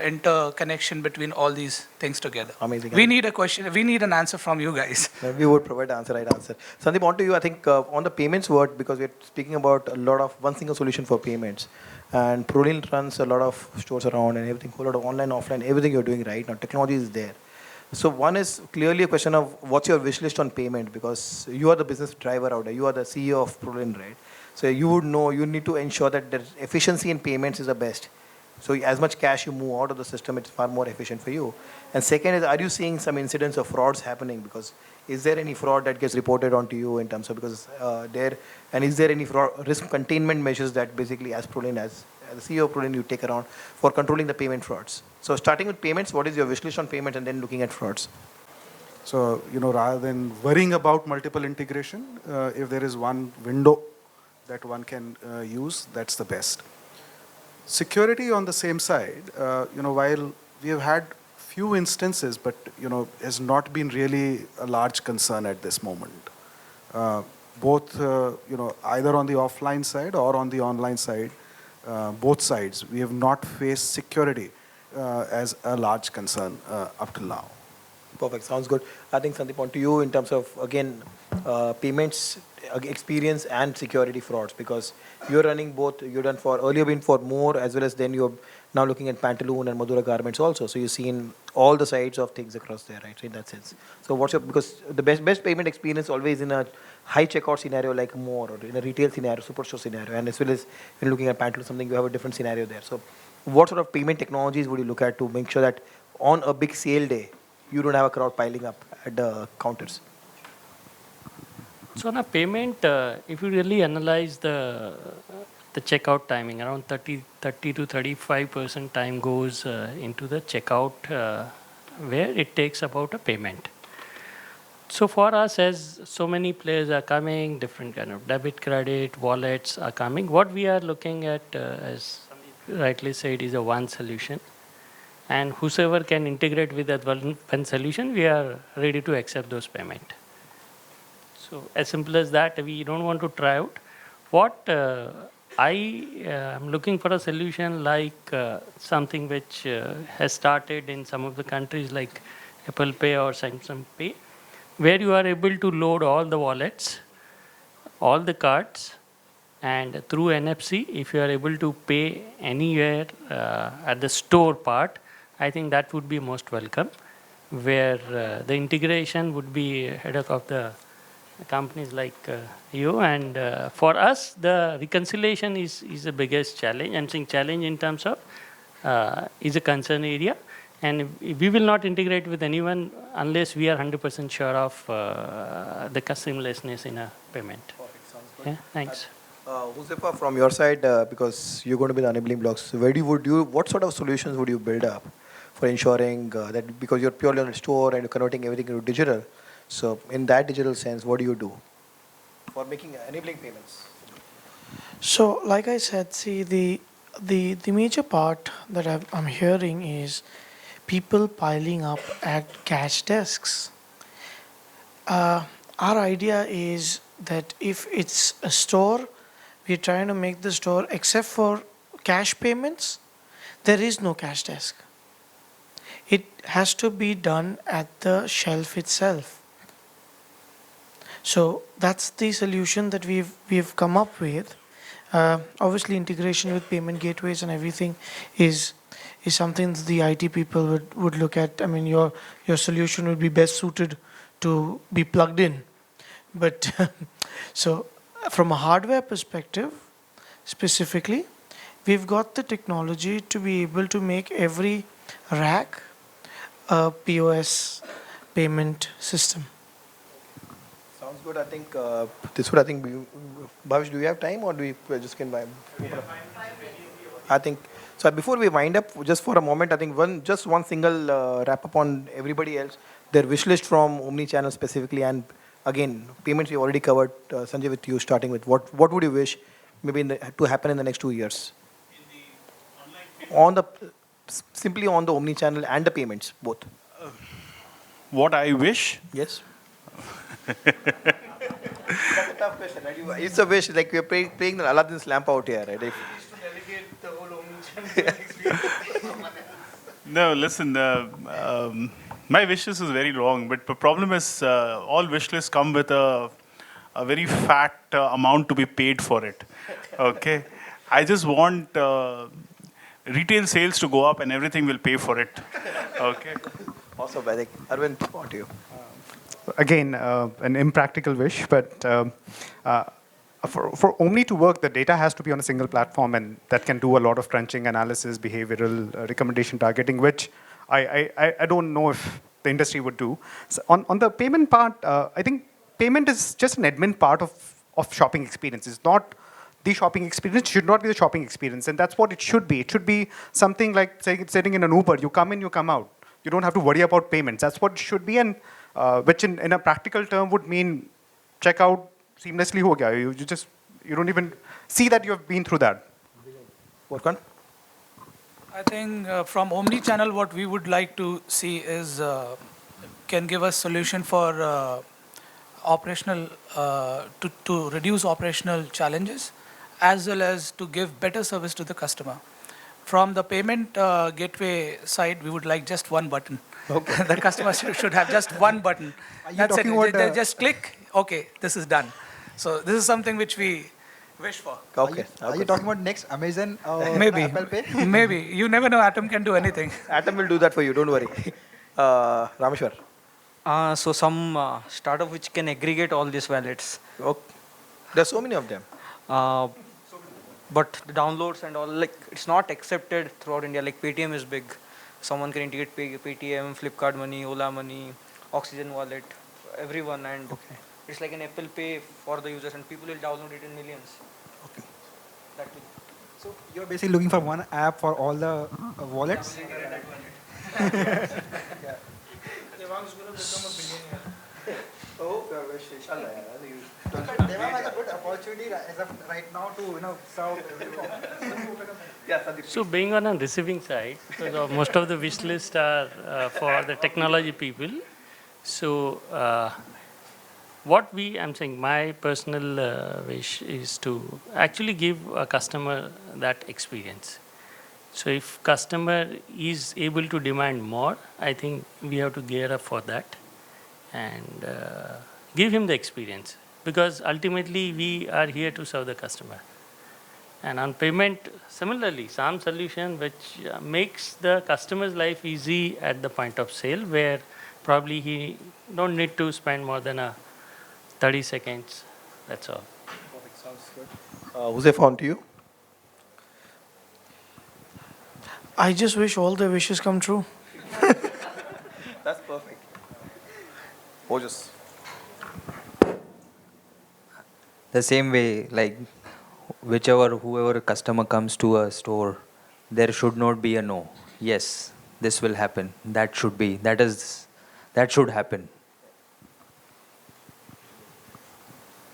interconnection between all these things together. Amazing. We need a question, we need an answer from you guys. We would provide the right answer. Sandeep, on to you. I think on the payments world, because we're speaking about a lot of one single solution for payments. And ProLink runs a lot of stores around and everything, a lot of online, offline, everything you're doing right now. Technology is there. So one is clearly a question of what's your wish list on payment, because you are the business driver out there. You are the CEO of ProLink, right? So you would know, you need to ensure that the efficiency in payments is the best. So as much cash you move out of the system, it's far more efficient for you. And second is, are you seeing some incidents of frauds happening? Because is there any fraud that gets reported onto you in terms of, because and is there any fraud, risk containment measures that basically as ProLink, as the CEO of ProLink, you take around for controlling the payment frauds? So starting with payments, what is your wish list on payments, and then looking at frauds? So, rather than worrying about multiple integration, if there is one window that one can use, that's the best. Security on the same side, while we have had few instances, but, has not been really a large concern at this moment. Both, either on the offline side or on the online side, both sides, we have not faced security as a large concern up till now. Perfect. Sounds good. I think Sandeep, on to you in terms of again payments experience and security frauds, because you're running both. You've done for earlier been for more as well as then you're now looking at Pantaloon and Madura Garments also. So you've seen all the sides of things across there, right? So in that sense. So what's your, because the best payment experience always in a high checkout scenario like more, or in a retail scenario, superstore scenario, and as well as when looking at Pantaloon something, you have a different scenario there. So what sort of payment technologies would you look at to make sure that on a big sale day you don't have a crowd piling up at the counters? So on a payment, if you really analyze the checkout timing, around 30 to 35% time goes into the checkout, where it takes about a payment. So for us, as so many players are coming, different kind of debit, credit, wallets are coming, what we are looking at, as Sandeep rightly said, is a one solution. And whosoever can integrate with that one solution, we are ready to accept those payment. So as simple as that, we don't want to try out. What I am looking for a solution like something which has started in some of the countries like Apple Pay or Samsung Pay, where you are able to load all the wallets, all the cards, and through NFC, if you are able to pay anywhere at the store part, I think that would be most welcome, where the integration would be headache of the companies like you. And for us, the reconciliation is the biggest challenge. I'm saying challenge in terms of is a concern area. And we will not integrate with anyone unless we are 100% sure of the seamlessness in a payment. Perfect. Sounds good. Yeah, thanks. Huzefa, from your side, because you're going to be the enabling blocks, what sort of solutions would you build up for ensuring that, because you're purely on a store and you're converting everything into digital, so in that digital sense, what do you do for making enabling payments? So, like I said, see, the major part that I'm hearing is people piling up at cash desks. Our idea is that if it's a store, we're trying to make the store, except for cash payments, there is no cash desk. It has to be done at the shelf itself. So that's the solution that we've come up with. Obviously, integration with payment gateways and everything is something that the IT people would look at. I mean, your solution would be best suited to be plugged in. But so from a hardware perspective, specifically, we've got the technology to be able to make every rack a POS payment system. Sounds good. I think this would, Bhavish, do you have time or do we just can buy? I think, so before we wind up, just for a moment, I think one single wrap up on everybody else, their wish list from Omnichannel specifically, and again, payments we already covered. Sanjay, with you, starting with what would you wish maybe to happen in the next 2 years? Simply on the Omnichannel and the payments, both. What I wish? Yes. That's a tough question, right? It's a wish, like we're playing the Aladdin's lamp out here, right? No, listen, my wish list is very long, but the problem is all wish lists come with a very fat amount to be paid for it. Okay? I just want retail sales to go up and everything will pay for it. Okay? Awesome, I think. Arvind, on to you. Again, an impractical wish, but for Omni to work, the data has to be on a single platform, and that can do a lot of crunching, analysis, behavioral recommendation targeting, which I don't know if the industry would do. So on the payment part, I think payment is just an admin part of shopping experience. It's not the shopping experience. It should not be the shopping experience, and that's what it should be. It should be something like sitting in an Uber. You come in, you come out. You don't have to worry about payments. That's what it should be, and which in a practical term would mean checkout seamlessly ho gaya. You don't even see that you have been through that. What? I think from Omnichannel, what we would like to see is can give us solution for operational to reduce operational challenges, as well as to give better service to the customer. From the payment gateway side, we would like just one button. Okay. The customer should have just one button. Are you That's it. talking about, They just click. Okay, this is done. So this is something which we wish for. Okay. Are you talking about next Amazon or Maybe. Apple Pay? Maybe. You never know. Atom can do anything. Atom will do that for you. Don't worry. Rameshwar. So some startup which can aggregate all these wallets. Okay. There's so many of them. But the downloads and all, like, it's not accepted throughout India. Like Paytm is big. Someone can integrate Paytm, Flipkart Money, Ola Money, Oxygen Wallet, everyone. And it's like an Apple Pay for the users, and people will download it in millions. Okay. That will. So you're basically looking for one app for all the wallets? Devang's going to become a billionaire. Oh, inshallah. Devang has a good opportunity as of right now to serve everyone. So being on a receiving side, because most of the wish lists are for the technology people. So I'm saying my personal wish is to actually give a customer that experience. So if customer is able to demand more, I think we have to gear up for that and give him the experience, because ultimately we are here to serve the customer. And on payment, similarly, some solution which makes the customer's life easy at the point of sale, where probably he don't need to spend more than 30 seconds. That's all. Perfect. Sounds good. Huzaif, on to you. I just wish all the wishes come true. That's perfect. Ojas. The same way, like whoever customer comes to a store, there should not be a no. Yes, this will happen. That should happen.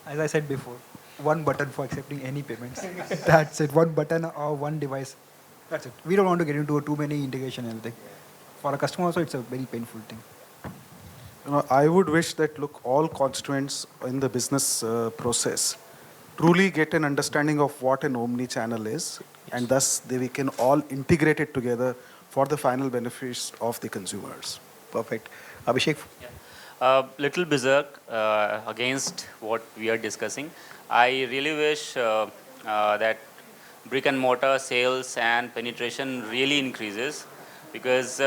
As I said before, one button for accepting any payments. That's it. One button or one device. That's it. We don't want to get into too many integration and everything. For a customer also, it's a very painful thing. I would wish that, look, all constituents in the business process truly get an understanding of what an omni-channel is, and thus we can all integrate it together for the final benefits of the consumers. Perfect. Abhishek? Little berserk against what we are discussing. I really wish that brick and mortar sales and penetration really increases, because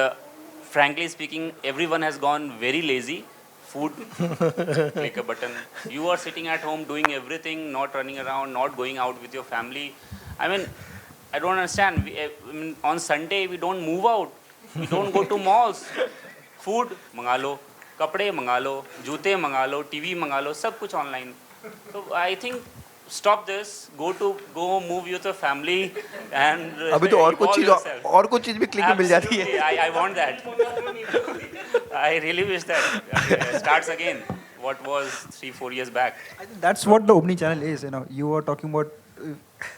frankly speaking, everyone has gone very lazy. Food, click a button. You are sitting at home doing everything, not running around, not going out with your family. I mean, I don't understand. On Sunday, we don't move out. We don't go to malls. Food, mangalo. Kapde, mangalo. Jute, mangalo. TV, mangalo. Sab kuch online. So I think stop this. Go move with your family and अभी तो और कुछ चीज भी click में मिल जाती है. I want that. I really wish that starts again. What was 3-4 years back. I think that's what the omni-channel is. You were talking about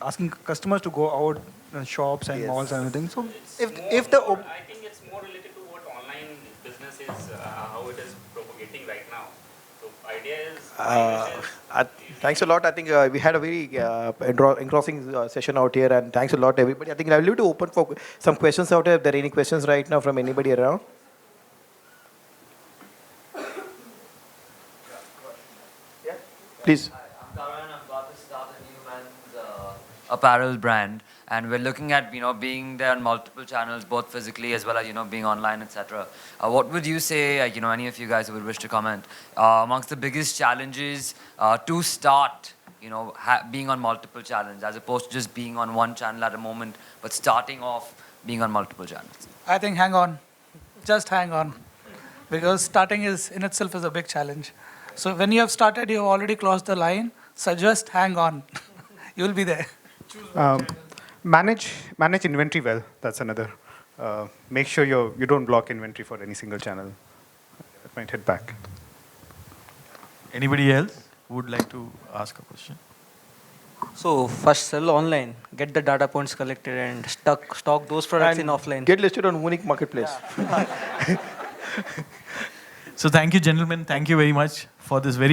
asking customers to go out shops and malls and everything. So if the I think it's more related to what online business is, how it is propagating right now. So idea is. Thanks a lot. I think we had a very engrossing session out here, and thanks a lot, everybody. I think I'll leave it open for some questions out here. If there are any questions right now from anybody around. Yeah, please. I'm Karan. I'm about to start a new men's apparel brand, and we're looking at being there on multiple channels, both physically as well as being online, etc. What would you say, any of you guys who would wish to comment, amongst the biggest challenges to start being on multiple channels, as opposed to just being on one channel at a moment, but starting off being on multiple channels? I think hang on. Just hang on. Because starting in itself is a big challenge. So when you have started, you have already crossed the line. So just hang on. You'll be there. Manage inventory well. That's another. Make sure you don't block inventory for any single channel. It might hit back. Anybody else would like to ask a question? So first sell online, get the data points collected and stock those products in offline. Get listed on Vunic Marketplace. So thank you, gentlemen. Thank you very much for this very